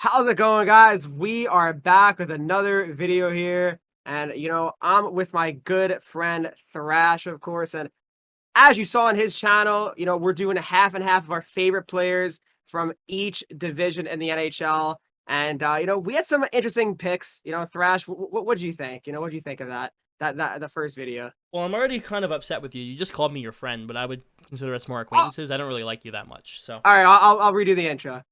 How's it going, guys? We are back with another video here. And, I'm with my good friend Thrash, of course. And as you saw on his channel, we're doing a half and half of our favorite players from each division in the NHL. And, we had some interesting picks. Thrash, what did you think? What did you think of that? The first video? Well, I'm already kind of upset with you. You just called me your friend, but I would consider us more Oh, acquaintances. I don't really like you that much, so. all right, I'll redo the intro.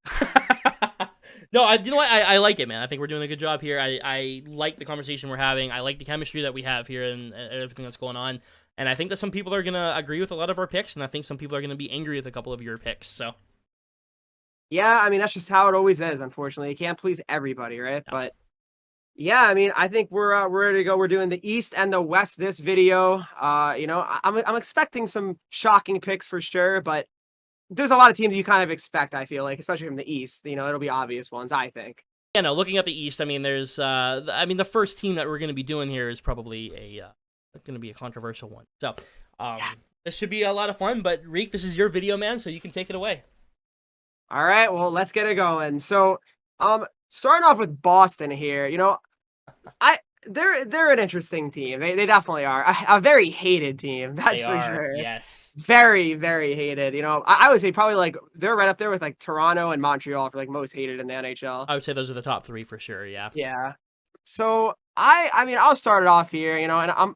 No, you know what? I like it, man. I think we're doing a good job here. I like the conversation we're having. I like the chemistry that we have here and everything that's going on. And I think that some people are going to agree with a lot of our picks, and I think some people are going to be angry with a couple of your picks, so. Yeah, I mean, that's just how it always is, unfortunately. You can't please everybody, right? Yeah. But yeah, I mean, I think we're ready to go. We're doing the East and the West this video. I'm expecting some shocking picks for sure, but there's a lot of teams you kind of expect, I feel like, especially from the East. It'll be obvious ones, I think. Yeah, no, looking at the East, I mean, the first team that we're going to be doing here is probably going to be a controversial one. So, Yeah. this should be a lot of fun, but Reek, this is your video, man, so you can take it away. All right, well, let's get it going. So, starting off with Boston here, I they're an interesting team. They definitely are a very hated team. That's They for are, sure. yes. Very, very hated. I would say probably like they're right up there with like Toronto and Montreal for like most hated in the NHL. I would say those are the top three for sure, yeah. Yeah. So I mean I'll start it off here, and I'm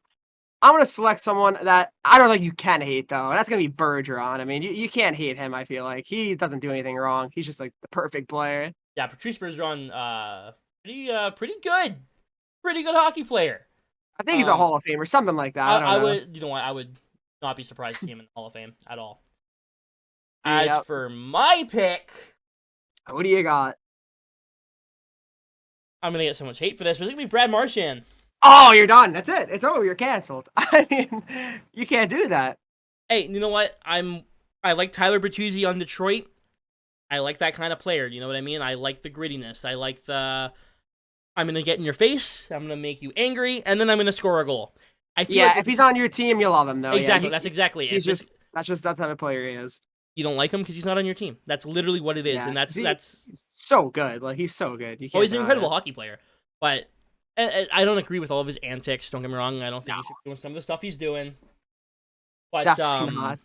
gonna select someone that I don't think you can hate though. And that's gonna be Bergeron. I mean you can't hate him. I feel like he doesn't do anything wrong. He's just like the perfect player. Yeah, Patrice Bergeron, pretty good. Pretty good hockey player. I think he's a Hall of Famer, something like that. I don't know. would, you know what, I would not be surprised to see him in the Hall of Fame at all. As Yep. for my pick, What do you got? I'm gonna get so much hate for this, but it's gonna be Brad Marchand. Oh, you're done. That's it. It's over. You're canceled. I mean, you can't do that. Hey, you know what? I like Tyler Bertuzzi on Detroit. I like that kind of player. You know what I mean? I like the grittiness. I like I'm gonna get in your face. I'm gonna make you angry, and then I'm gonna score a goal. I feel like If he's on your team, you love him though. exactly. Yeah, That's exactly it. that's just that type of player he is. You don't like him because he's not on your team. That's literally what it is, Yeah, and that's he's so good. Like he's so good. You Oh, can't he's an deny incredible it. hockey player, but I don't agree with all of his antics. Don't get me wrong. I don't think No. he should be doing some of the stuff he's doing. But Definitely not.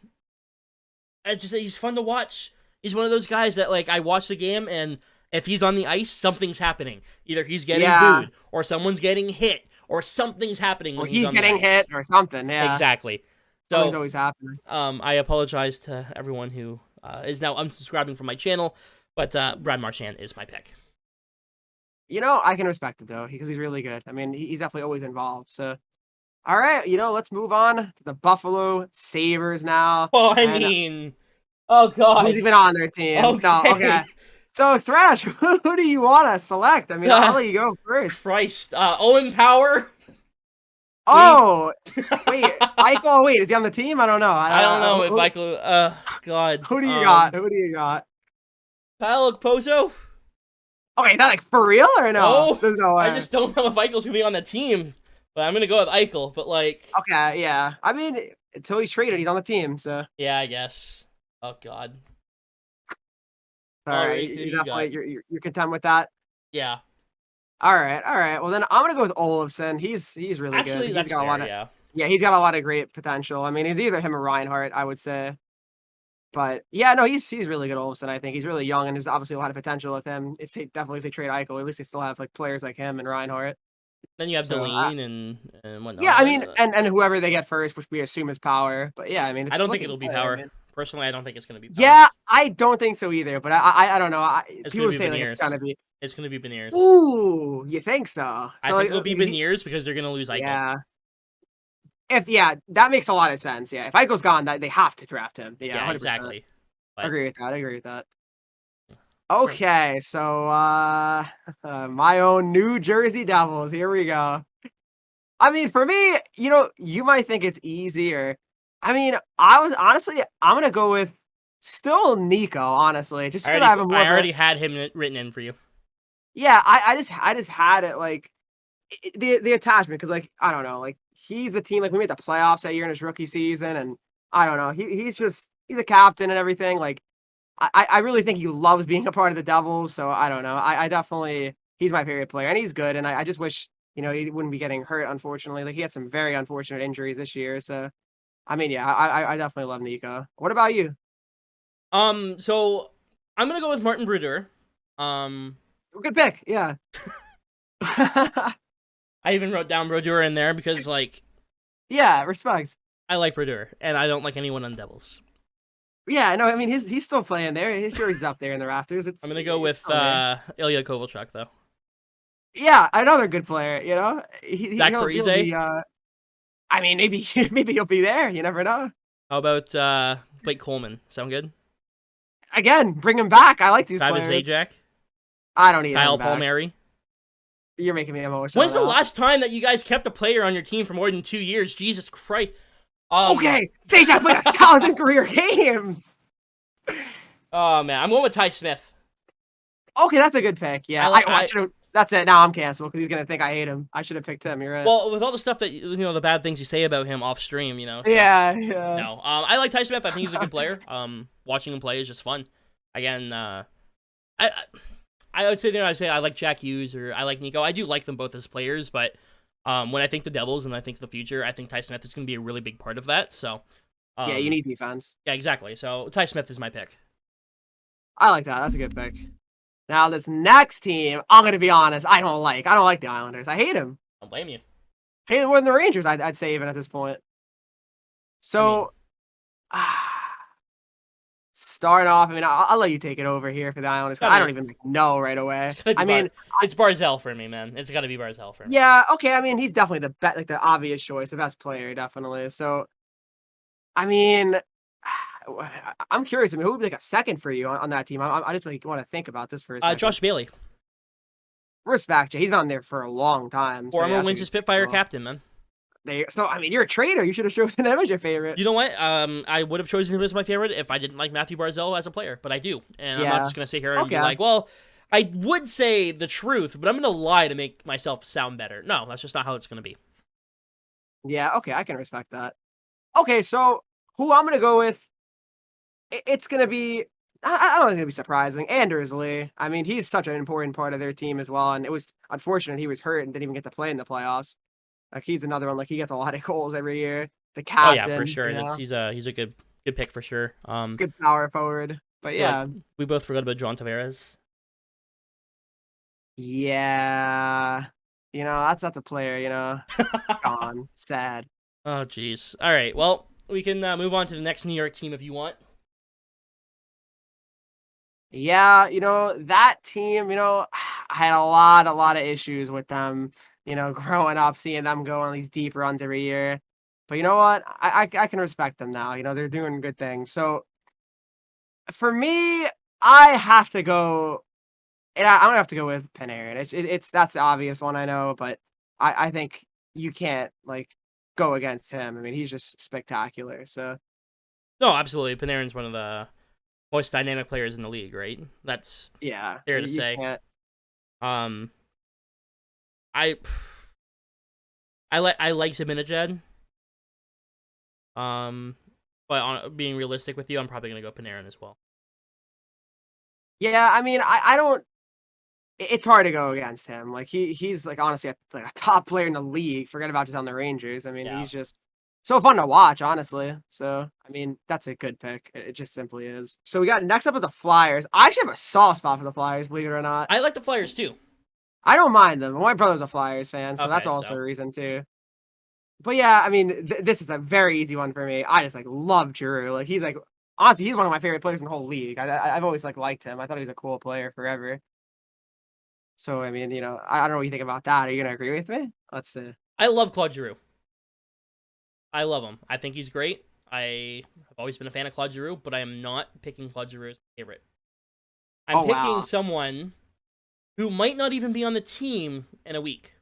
he's fun to watch. He's one of those guys that like I watch the game, and if he's on the ice, something's happening. Either he's getting booed, or someone's getting hit, or something's happening Or when he's he's on getting the ice. hit or something. Yeah, Exactly. something's So always happening. I apologize to everyone who is now unsubscribing from my channel, but Brad Marchand is my pick. I can respect it though because he's really good. I mean, he's definitely always involved. So, all right, let's move on to the Buffalo Sabres now. Well, I And mean, oh god. who's even on their team? Okay. No, okay. So Thrash, who do you want to select? I mean, I'll let you go first. Christ, Owen Power. Oh, wait, Eichel. Wait, is he on the team? I don't know. I don't know if Eichel. God. Who do you got? Who do you got? Kyle Okposo. Okay, is that like for real or no? No, There's no way. I just don't know if Eichel's gonna be on the team, but I'm gonna go with Eichel. But like, Okay, yeah. I mean, until he's traded, he's on the team. So yeah, I guess. Oh god. sorry, Who do you you definitely got? you're content with that. Yeah. All right, all right. Well, then I'm gonna go with Olofsson. He's really good. Actually, He's that's got a lot fair. of Yeah. he's got a lot of great potential. I mean, he's either him or Reinhardt, I would say. But yeah, no, he's really good, Olofsson. I think he's really young, and there's obviously a lot of potential with him. If they trade Eichel, at least they still have like players like him and Reinhardt. Then you have So, Delaney and whatnot. yeah, I mean, and whoever they get first, which we assume is Power. But yeah, I mean, it's I don't think looking it'll be good, Power. man. Personally, I don't think it's gonna be Power. Yeah, I don't think so either. But I don't know. It's People gonna be say like it's Beniers. gonna be. It's gonna be Beniers. Ooh, you think so? I So, think it'll be Beniers because they're gonna lose Eichel. Yeah. That makes a lot of sense. Yeah, if Eichel's gone, they have to draft him. Yeah, Yeah, 100%. exactly. But Agree with that. I agree with that. Okay, so my own New Jersey Devils. Here we go. I mean, for me, you might think it's easy, or I mean, I'm gonna go with still Nico. Honestly, just because I have a more. I already had him written in for you. Yeah, I just had it like the attachment because like I don't know, like he's a team like we made the playoffs that year in his rookie season, and I don't know, he's a captain and everything. Like I really think he loves being a part of the Devils. So I don't know. I definitely he's my favorite player, and he's good. And I just wish he wouldn't be getting hurt. Unfortunately, like he had some very unfortunate injuries this year. So I mean, yeah, I definitely love Nico. What about you? So I'm gonna go with Martin Brodeur. Um, Good pick. Yeah. I even wrote down Brodeur in there because like Yeah, respect. I like Brodeur, and I don't like anyone on Devils. Yeah, no, I mean he's still playing there. He's sure he's up there in the rafters. I'm gonna go It's with still there. Ilya Kovalchuk though. Yeah, another good player. Zach He'll Parise. be. I mean, maybe maybe he'll be there. You never know. How about Blake Coleman? Sound good? Again, bring him back. I like these Travis players. Zajac, I don't need him Kyle back. Palmieri. You're making me emotional When's the now. last time that you guys kept a player on your team for more than 2 years? Jesus Christ. Okay, Zajac played 1,000 career games. Oh man, I'm going with Ty Smith. Okay, that's a good pick. Yeah, I should have. That's it. Now I'm canceled because he's gonna think I hate him. I should have picked him. You're right. Well, with all the stuff that the bad things you say about him off stream, So, yeah. no, I like Ty Smith. I think he's a good player. Watching him play is just fun. Again, I would say I like Jack Hughes or I like Nico. I do like them both as players, but when I think the Devils and I think the future, I think Ty Smith is going to be a really big part of that. So, Yeah, you need defense. Yeah, exactly. So Ty Smith is my pick. I like that. That's a good pick. Now this next team, I'm gonna be honest, I don't like the Islanders. I hate them. Don't blame you. Hate them more than the Rangers. I'd say even at this point. So, start off. I mean, I'll let you take it over here for the Islanders. I don't even know right away. I mean, it's Barzal for me, man. It's got to be Barzal for me. Yeah. Okay. I mean, he's definitely the obvious choice, the best player, definitely. So, I mean, I'm curious. I mean, who would be like a second for you on that team? I just want to think about this for a second. Josh Bailey. Respect, he's been there for a long time. Former Windsor Spitfire captain, man. So, I mean, you're a traitor. You should have chosen him as your favorite. You know what? I would have chosen him as my favorite if I didn't like Matthew Barzal as a player, but I do. And I'm not just going to sit here and be like, well, I would say the truth, but I'm going to lie to make myself sound better. No, that's just not how it's going to be. Yeah, okay, I can respect that. Okay, so who I'm going to go with, it's going to be, I don't think it's going to be surprising, Anders Lee. I mean, he's such an important part of their team as well, and it was unfortunate he was hurt and didn't even get to play in the playoffs. Like, he's another one, like, he gets a lot of goals every year. The captain. Oh, yeah, for sure. He's a good pick for sure. Good power forward. But, yeah. We both forgot about John Tavares. Yeah. That's a player, gone. Sad. Oh, jeez. All right, well, we can move on to the next New York team if you want. Yeah, that team, I had a lot of issues with them, growing up, seeing them go on these deep runs every year. But you know what? I can respect them now. They're doing good things. So for me, I have to go, and I'm gonna have to go with Panarin. That's the obvious one, I know, but I think you can't go against him. I mean, he's just spectacular. So no, absolutely, Panarin's one of the most dynamic players in the league, right? That's fair to say. Can't. I like Zibanejad. But being realistic with you, I'm probably gonna go Panarin as well. Yeah, I mean, I don't. It's hard to go against him. Like he's honestly a top player in the league. Forget about just on the Rangers. I mean, he's just so fun to watch, honestly. So I mean, that's a good pick. It just simply is. So we got next up is the Flyers. I actually have a soft spot for the Flyers, believe it or not. I like the Flyers too. I don't mind them. My brother's a Flyers fan, so that's also a reason too. But yeah, I mean, this is a very easy one for me. I just love Giroux. He's honestly, he's one of my favorite players in the whole league. I've always liked him. I thought he was a cool player forever. So I mean, I don't know what you think about that. Are you gonna agree with me? Let's see. I love Claude Giroux. I love him. I think he's great. I have always been a fan of Claude Giroux, but I am not picking Claude Giroux as my favorite. I'm picking someone who might not even be on the team in a week.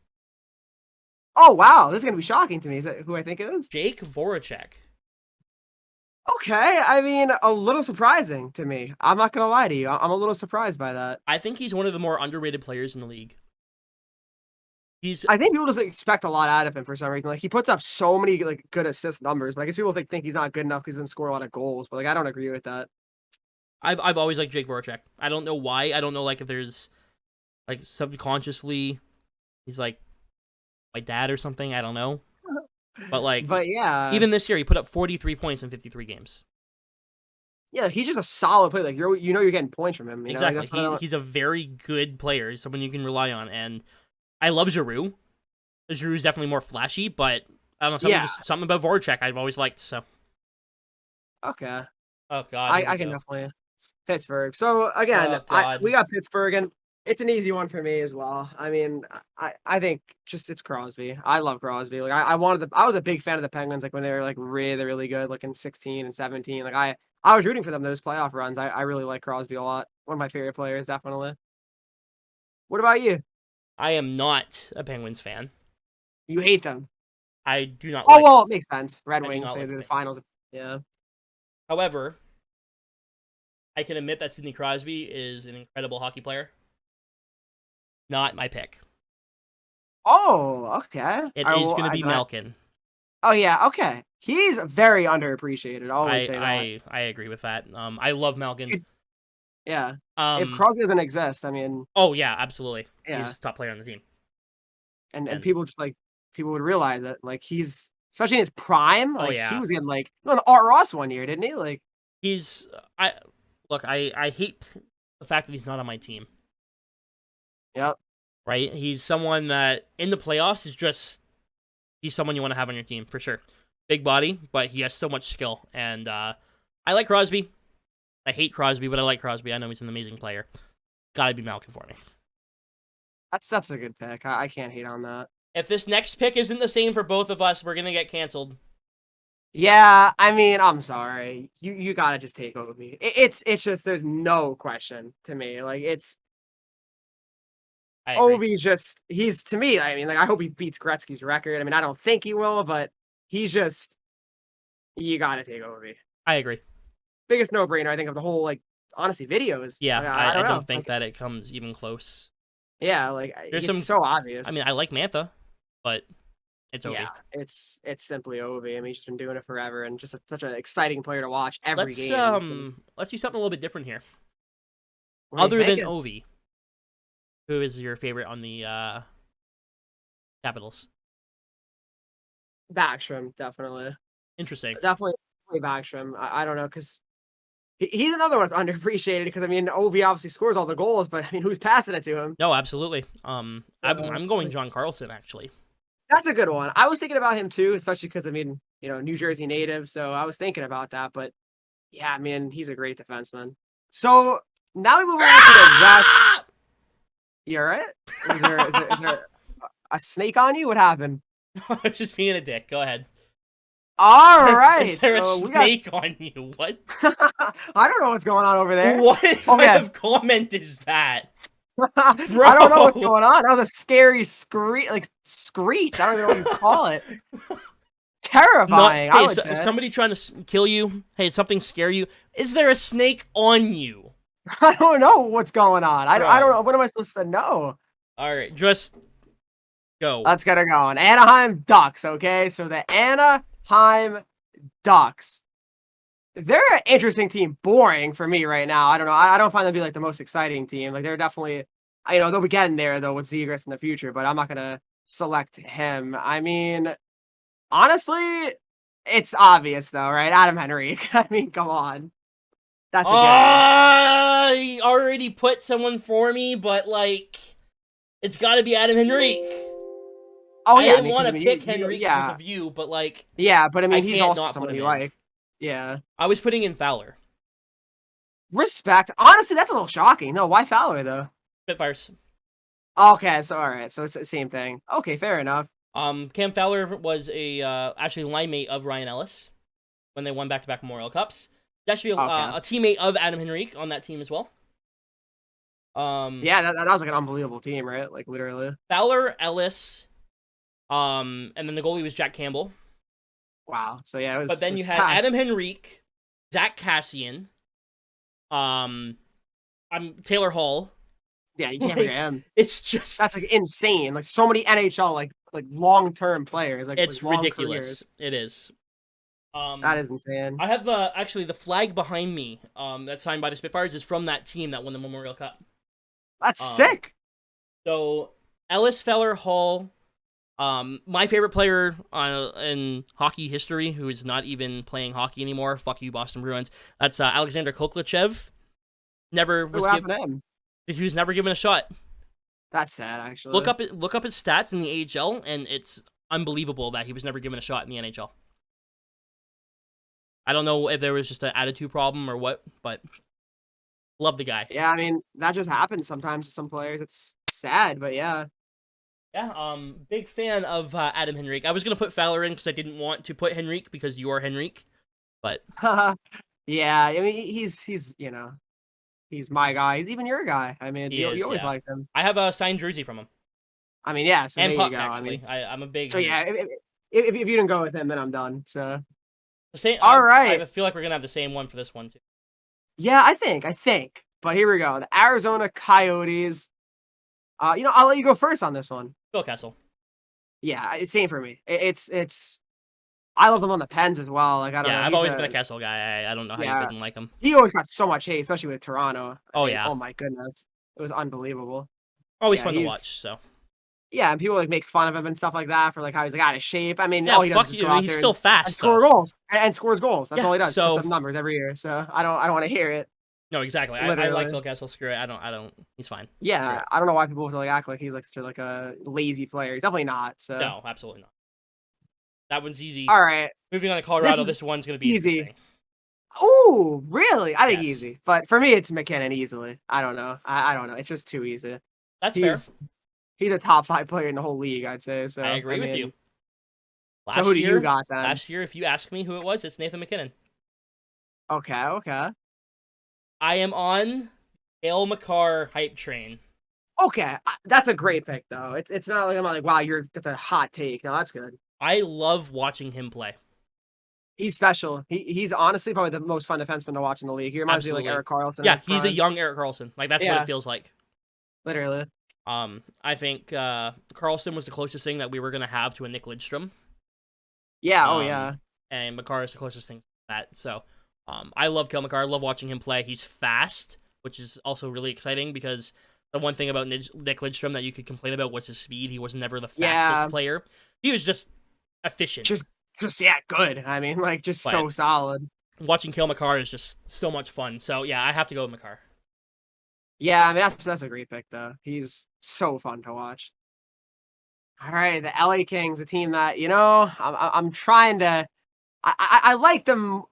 Oh, wow. This is going to be shocking to me. Is that who I think it is? Jake Voracek. Okay. I mean, a little surprising to me. I'm not going to lie to you. I'm a little surprised by that. I think he's one of the more underrated players in the league. I think people just expect a lot out of him for some reason. He puts up so many good assist numbers, but I guess people think he's not good enough because he doesn't score a lot of goals. But I don't agree with that. I've always liked Jake Voracek. I don't know why. I don't know like if there's like subconsciously he's like my dad or something. I don't know. But like But yeah, even this year, he put up 43 points in 53 games. yeah, he's just a solid player. Like you're getting points from him. You know, like, Exactly. He's a very good player. He's someone you can rely on. And I love Giroux. Giroux is definitely more flashy, but I don't know, something about Voracek I've always liked. So okay. oh god, I can definitely Pittsburgh. So again, oh god. we got Pittsburgh, and it's an easy one for me as well. I mean, I think just it's Crosby. I love Crosby. Like I was a big fan of the Penguins like when they were like really really good, like in 16 and 17. Like I was rooting for them those playoff runs. I really like Crosby a lot. One of my favorite players, definitely. What about you? I am not a Penguins fan. You hate them. I do not Oh like well, it makes sense. Red I do Wings, not they're like the the finals. Yeah. However, I can admit that Sidney Crosby is an incredible hockey player. Not my pick. Oh, okay. It is going to be Malkin. Oh yeah, okay. He's very underappreciated. I always say that. I agree with that. I love Malkin. Yeah. If Crosby doesn't exist, I mean. Oh yeah, absolutely. Yeah. He's the top player on the team. And people just like people would realize it. Like he's especially in his prime. Like he was getting like an Art Ross one year, didn't he? Like he's I hate the fact that he's not on my team. Yep. Right? He's someone that in the playoffs is just he's someone you want to have on your team for sure. Big body, but he has so much skill. And I like Crosby. I hate Crosby, but I like Crosby. I know he's an amazing player. Gotta be Malkin for me. That's a good pick. I can't hate on that. If this next pick isn't the same for both of us, we're gonna get canceled. Yeah, I mean, I'm sorry. You gotta just take Ovi. It's just there's no question to me. Like it's Ovi's just he's to me. I mean, like I hope he beats Gretzky's record. I mean, I don't think he will, but he's just you gotta take Ovi. I agree. Biggest no brainer I think of the whole like honestly videos. Yeah, like, I don't think like, that it comes even close. Yeah, like There's it's so obvious. I mean, I like Mantha, but it's Ovi. Yeah, it's simply Ovi. I mean, he's just been doing it forever, and just such an exciting player to watch every game. Let's do something a little bit different here. What Other than Ovi, who is your favorite on the Capitals? Backstrom, definitely. Interesting. Definitely Backstrom. I don't know, because he's another one that's underappreciated. Because I mean, Ovi obviously scores all the goals, but I mean, who's passing it to him? No, absolutely. I'm going John Carlson actually. That's a good one. I was thinking about him too, especially because I mean, you know, New Jersey native, so I was thinking about that. But yeah, I mean, he's a great defenseman. So now we move on to the West. You all right? Is there a snake on you? What happened? I was just being a dick. Go ahead. All right. Is there a snake on you? What? I don't know what's going on over there. What kind of comment is that? I don't know what's going on. That was a scary screech. I don't even know what you call it. Terrifying. I would say. Somebody trying to kill you? Hey, something scare you? Is there a snake on you? I don't know what's going on. I don't know. What am I supposed to know? All right, just go. Let's get her going. Anaheim Ducks. Okay, so the Anaheim Ducks. They're an interesting team. Boring for me right now. I don't know. I don't find them to be like the most exciting team. Like they're definitely, you know, they'll be getting there though with Zegras in the future, but I'm not gonna select him. I mean, honestly, it's obvious though, right? Adam Henreek. I mean, come on. That's a I already put someone for me, but like, it's got to be Adam Henreek. Oh yeah, I didn't want to pick Henreek because of you, but like, yeah, but I mean, he's also someone you like. Yeah. I was putting in Fowler. Respect. Honestly, that's a little shocking. No, why Fowler, though? Spitfires. Okay, so all right. So it's the same thing. Okay, fair enough. Cam Fowler was actually line mate of Ryan Ellis when they won back-to-back Memorial Cups. He's actually a teammate of Adam Henreek on that team as well. Yeah, that was like an unbelievable team, right? Like, literally. Fowler, Ellis, and then the goalie was Jack Campbell. Wow. So yeah, but then you had Adam Henreek, Zach Cassian, Taylor Hall. Yeah, you can't forget him. It's just that's like insane. Like so many NHL like long-term players. Like it's ridiculous. Careers. It is. That Um, is insane. I have actually the flag behind me. That's signed by the Spitfires is from that team that won the Memorial Cup. That's Um, sick. so Ellis Feller Hall. My favorite player in hockey history, who is not even playing hockey anymore. Fuck you, Boston Bruins. That's Alexander Koklachev. Never What was given. happened to him? He was never given a shot. That's sad, actually. Look up his stats in the AHL, and it's unbelievable that he was never given a shot in the NHL. I don't know if there was just an attitude problem or what, but love the guy. Yeah, I mean, that just happens sometimes to some players. It's sad, but yeah. Yeah, big fan of Adam Henreek. I was gonna put Fowler in because I didn't want to put Henreek because you are Henreek, but Yeah, I mean, he's he's my guy. He's even your guy. I mean, he you is. always Yeah, liked him. I have a signed jersey from him I mean, yeah. So and there you puck go. I actually. mean, I'm a big so Henreek. yeah. If you didn't go with him, then I'm done. So The same. all I right. feel like we're gonna have the same one for this one too. Yeah, I think. But here we go. The Arizona Coyotes. I'll let you go first on this one. Phil Kessel. Yeah, it's same for me. It's. I love them on the Pens as well. Like I don't Yeah, know. I've He's always been a Kessel guy. I don't know how you yeah. couldn't like him. He always got so much hate, especially with Toronto. I Oh mean, yeah, oh my goodness, it was unbelievable. always Yeah, fun to he's watch. So yeah, and people like make fun of him and stuff like that for like how he's like out of shape. I mean, yeah, all he does is fuck just you. go out He's there still and fast though. score goals and scores goals. That's Yeah, all he does. Puts so up numbers every year. So I don't want to hear it. no, exactly. I like Literally. Phil Kessel. Screw it. I don't. He's fine. Screw Yeah, it. I don't know why people like act like he's like such like a lazy player. He's definitely not. So No, absolutely not. That one's easy. all right, Moving on to this Colorado, is this one's gonna be easy. interesting. Oh, really? I think Yes, easy. But for me, it's McKinnon easily. I don't know. I don't know. It's just too easy. that's fair. He's he's a top 5 player in the whole league, I'd say. I So I agree with you. mean, so who do you got then? Last year, if you ask me who it was, it's Nathan McKinnon. Okay, okay. I am on Cale Makar hype train. Okay, that's a great pick though. It's not like I'm not like wow, that's a hot take. No, that's good. I love watching him play. He's special. He's honestly probably the most fun defenseman to watch in the league. He reminds me of like Absolutely. Erik Karlsson in Yeah, his he's a prime. young Erik Karlsson. Like that's what Yeah, it feels like. literally. I think Karlsson was the closest thing that we were gonna have to a Nick Lidstrom. Yeah. Oh Um, yeah. and Makar is the closest thing to that. So, I love Cale Makar. I love watching him play. He's fast, which is also really exciting because the one thing about Nick Lidstrom that you could complain about was his speed. He was never the fastest Yeah. player. He was just efficient. Just yeah, good. I mean, like just But so solid. watching Cale Makar is just so much fun. So yeah, I have to go with Makar. Yeah, I mean that's a great pick though. He's so fun to watch. All right, the LA Kings, a team that I'm trying to. I like them.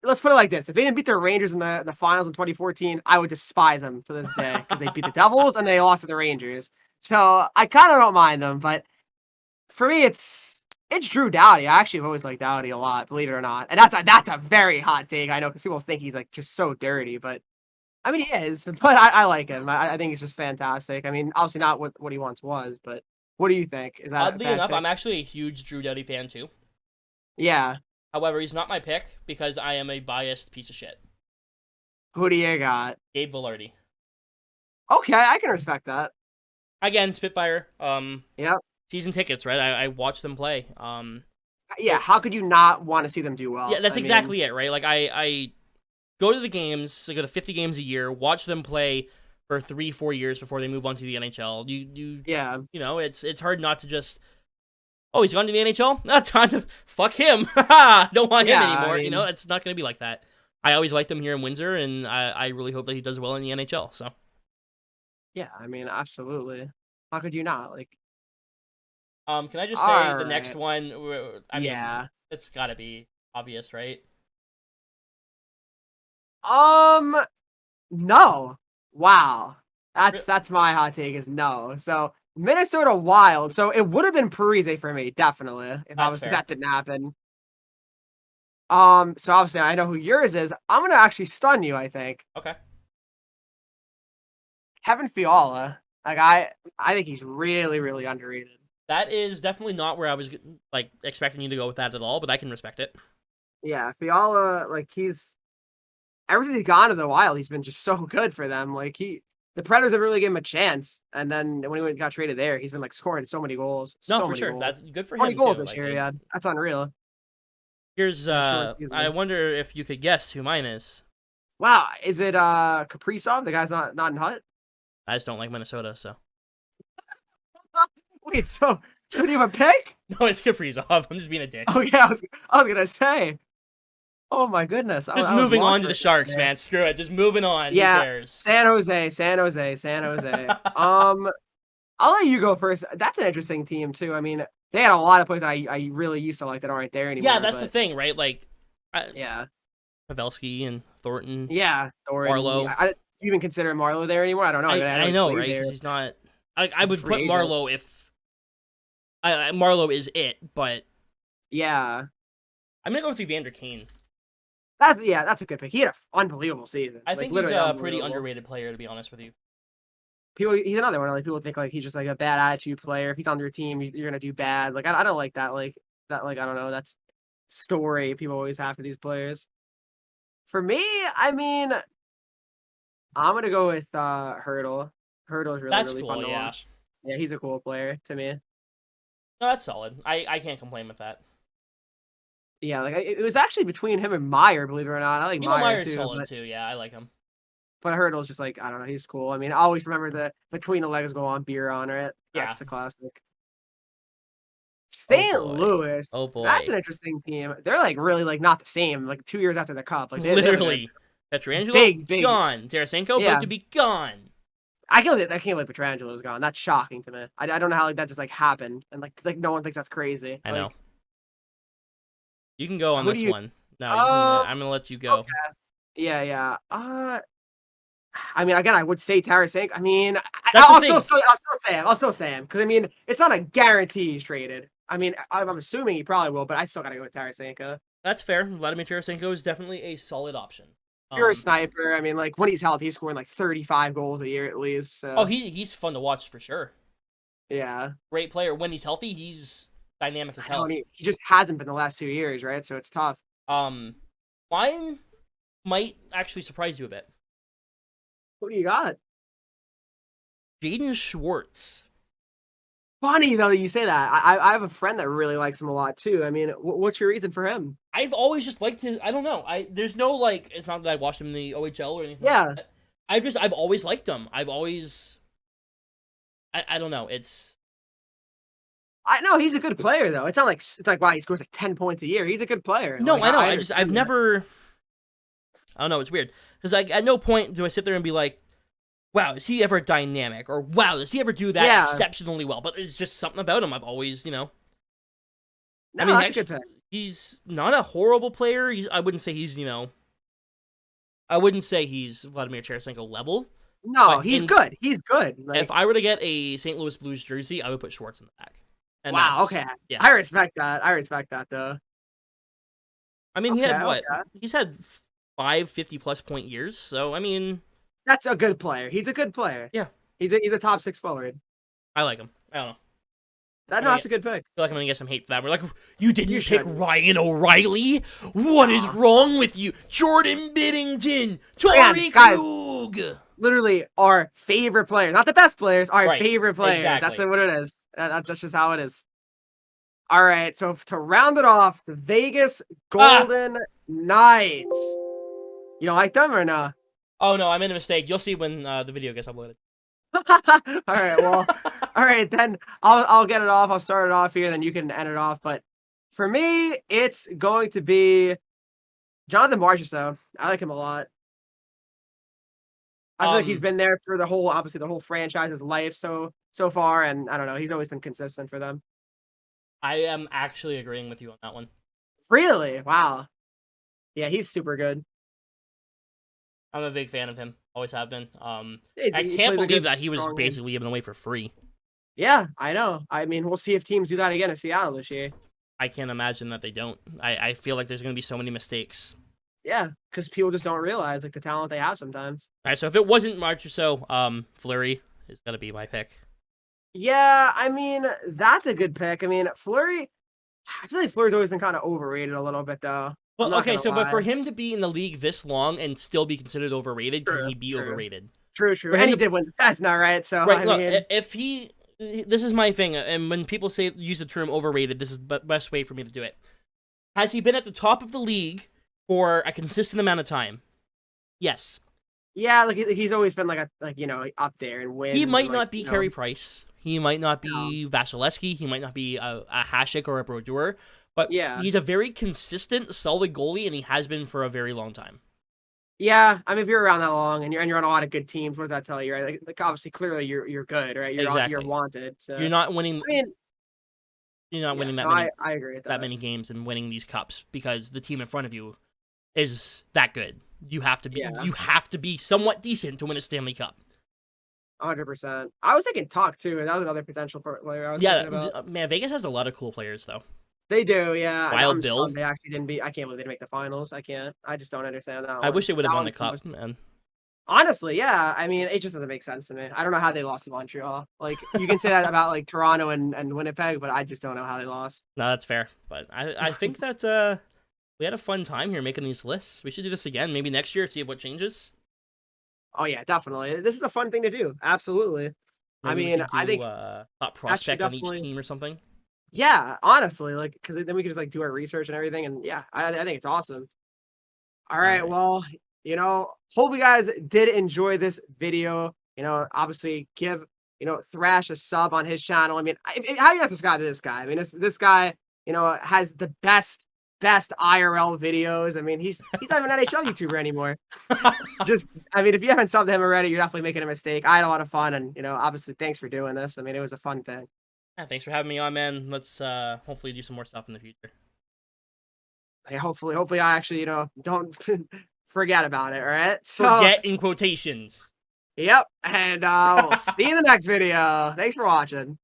Let's put it like this: if they didn't beat the Rangers in the finals in 2014, I would despise them to this day because they beat the Devils and they lost to the Rangers. So I kind of don't mind them, but for me, it's Drew Doughty. I actually have always liked Doughty a lot, believe it or not. And that's a very hot take. I know because people think he's like just so dirty, but I mean he is. But I like him. I think he's just fantastic. I mean, obviously not what he once was, but what do you think? Is that a Oddly bad enough, pick? I'm actually a huge Drew Doughty fan too. Yeah. However, he's not my pick because I am a biased piece of shit. Who do you got? Gabe Vilardi. Okay, I can respect that. Again, Spitfire. Yep. Season tickets, right? I watch them play. Yeah, how could you not want to see them do well? Yeah, that's I mean, exactly it, right? Like I go to the games, I go to 50 games a year, watch them play for 3-4 years before they move on to the NHL. yeah. You know, it's hard not to just, oh, he's gone to the NHL? Not time to fuck him. Don't want him Yeah, I anymore. mean- You know, it's not going to be like that. I always liked him here in Windsor, and I really hope that he does well in the NHL. So Yeah, I mean, absolutely. How could you not? Like, can I just say the next Alright. one? I mean, yeah. it's got to be obvious, right? No. Wow. That's my hot take is no. So Minnesota Wild. So it would have been Parise for me, definitely, if That's obviously fair. that didn't happen. So obviously I know who yours is. I'm gonna actually stun you, I think. Okay. Kevin Fiala. Like I think he's really, really underrated. That is definitely not where I was like expecting you to go with that at all, but I can respect it. Yeah, Fiala, like ever since he's gone to the Wild, he's been just so good for them. Like the Predators have really given him a chance, and then when he got traded there, he's been like scoring so many goals. No, So for many sure. goals. That's good for 20 him goals too. this Like, year, yeah. That's unreal. Here's in a short I season. wonder if you could guess who mine is. Wow, is it Kaprizov? The guy's not in Hut. I just don't like Minnesota, so Wait, so do you have a pick? no, it's Kaprizov. I'm just being a dick. Oh yeah, I was gonna say. Oh my goodness, Just I was moving lost on to for the a second Sharks, there. man. Screw it. Just moving on. Who Yeah, cares? San Jose, San Jose, San Jose. I'll let you go first. That's an interesting team too. I mean, they had a lot of players that I really used to like that aren't there Yeah, anymore. that's the But thing, right? Like, yeah, Pavelski and Thornton, yeah, Thornton. Marlowe. Do you even consider Marlowe there anymore? I don't know. I know I he know, played right? there Because he's not. I as a would put free agent. Marlowe if Marlowe is it, but Yeah, I'm gonna go with Evander Kane. that's a good pick. He had an unbelievable season. I Like think he's literally a pretty unbelievable. underrated player, to be honest with you. He's another one. Like people think like he's just like a bad attitude player. If he's on your team, you're gonna do bad. Like I don't like that. Like that. Like I don't know. That's story people always have for these players. For me, I mean, I'm gonna go with Hurdle. Hurdle's That's really fun cool, to yeah. watch. Yeah, he's a cool player to me. No, that's solid. I can't complain with that. Yeah, like it was actually between him and Meyer, believe it or not. I like Timo Meyer Meyer's too, solid too. Yeah, I like him. but Hurdle's just like I don't know. He's cool. I mean, I always remember the between the legs go on beer on it. Yeah. That's the classic. Oh St. boy. Louis. Oh That's boy. an interesting team. They're like really like not the same. Like 2 years after the cup, like they have like Literally. Petrangelo big. gone. Tarasenko Yeah, about to be gone. I can't believe Petrangelo's gone. That's shocking to me. I don't know how like that just like happened and like no one thinks that's crazy. I Like know. You can go on who do this you? one. No, you can, Um, I'm gonna let you go. okay, yeah. I mean, again, I would say Tarasenko. I mean, That's the I'll still say him because I mean, it's not a guarantee he's traded. I mean, I'm assuming he probably will, but I still gotta go with Tarasenko. That's fair. Vladimir Tarasenko is definitely a solid option. You're a sniper. I mean, like when he's healthy, he's scoring like 35 goals a year at least. So Oh, he's fun to watch for sure. yeah, Great player. When he's healthy, he's dynamic as I know, hell. he just hasn't been the last 2 years, right? So it's tough. Mine might actually surprise you a bit. What do you got? Jaden Schwartz. Funny though that you say that. I have a friend that really likes him a lot too. I mean, what's your reason for him? I've always just liked him. I don't know. There's no like. It's not that I watched him in the OHL or anything. Yeah. Like that. I've always liked him. I've always. I don't know. It's. I know he's a good player though. It's not like wow he scores like 10 points a year. He's a good player. No, Like, I know. I've understand that. never. I don't know. It's weird because like at no point do I sit there and be like, "Wow, is he ever dynamic?" or "Wow, does he ever do that Yeah. exceptionally well?" But it's just something about him. I've always, No, I mean, that's actually, a good pick. he's not a horrible player. I wouldn't say he's, I wouldn't say he's Vladimir Tarasenko level. No, But he's good. He's good. Like, If I were to get a St. Louis Blues jersey, I would put Schwartz in the back. And wow, that's- okay. Yeah. I respect that though. I mean, he had Okay, what? okay. He's had 5 50-plus point years. So, I mean, That's a good player. He's a good player. Yeah. He's a top 6 forward. I like him. I don't know. That's a good pick. I feel like I'm going to get some hate for that. We're like, you didn't You pick shouldn't. Ryan O'Reilly? What is wrong with you? Jordan Biddington! Torrey guys. Krug! Literally our favorite players, not the best players, our Right, favorite players. exactly. That's what it is. That's just how it is. All right, so to round it off, the Vegas Golden Knights. You don't like them or no? Oh, no, I made a mistake. You'll see when the video gets uploaded. All right, well, all right, then I'll get it off. I'll start it off here, then you can end it off. But for me, it's going to be Jonathan Marchessault. I like him a lot. I feel like he's been there for obviously the whole franchise's life so far, and I don't know, he's always been consistent for them. I am actually agreeing with you on that one. Really? Wow. Yeah, he's super good. I'm a big fan of him. Always have been. He I can't plays a believe good, that he was strong game. basically given away for free. Yeah, I know. I mean, we'll see if teams do that again in Seattle this year. I can't imagine that they don't. I feel like there's going to be so many mistakes. Yeah, because people just don't realize like the talent they have sometimes. All right, so if it wasn't March or so, Fleury is going to be my pick. Yeah, I mean, that's a good pick. I mean, Fleury, I feel like Fleury's always been kind of overrated a little bit, though. Well, I'm not okay, gonna so but lie. for him to be in the league this long and still be considered overrated, can True, he be true. overrated? True. For him And he to- did win the Vezina, right? So, Right, I look, mean, if he... This is my thing, and when people use the term overrated, this is the best way for me to do it. Has he been at the top of the league for a consistent amount of time? Yes. Yeah, like he's always been like you know, up there and wins. He might And, like, not be you know, Carey Price. He might not no. be Vasilevsky. He might not be a Hasek or a Brodeur. But Yeah. he's a very consistent, solid goalie, and he has been for a very long time. Yeah, I mean, if you're around that long and you're on a lot of good teams, what does that tell you, right? Like obviously, clearly, you're good, right? You're Exactly. wanted. So You're not winning. I mean, You're not yeah, winning no, I agree with that that. many games and winning these cups because the team in front of you is that good. You have to be. Yeah, You have to be somewhat decent to win a Stanley Cup. 100%. I was thinking talk too. That was another potential player I was Yeah, thinking about. man. Vegas has a lot of cool players though. They do, yeah. Wild I'm Bill. stunned they actually didn't beat. I can't believe they didn't make the finals. I can't. I just don't understand that I one. wish they would have That won the one cup, was man. honestly, yeah. I mean, it just doesn't make sense to me. I don't know how they lost to Montreal. Like you can say that about like Toronto and Winnipeg, but I just don't know how they lost. No, that's fair. But I think that we had a fun time here making these lists. We should do this again, maybe next year, see what changes. Oh yeah, definitely. This is a fun thing to do. Absolutely. I Maybe we mean, could I do think top that should prospect on each definitely. team or something. Yeah, honestly, like because then we could just like do our research and everything, and yeah, I think it's awesome. All All right, right. well, you know, hope you guys did enjoy this video. You know, obviously give Thrash a sub on his channel. I mean, how you guys subscribe to this guy? I mean, this guy, has the best IRL videos. I mean, he's not even an NHL YouTuber anymore. Just, I mean, if you haven't subbed to him already, you're definitely making a mistake. I had a lot of fun, and obviously, thanks for doing this. I mean, it was a fun thing. Yeah, thanks for having me on, man. Let's hopefully do some more stuff in the future. Hey, hopefully, I actually, don't forget about it. All right. So, Forget in quotations. yep, and we'll see you in the next video. Thanks for watching.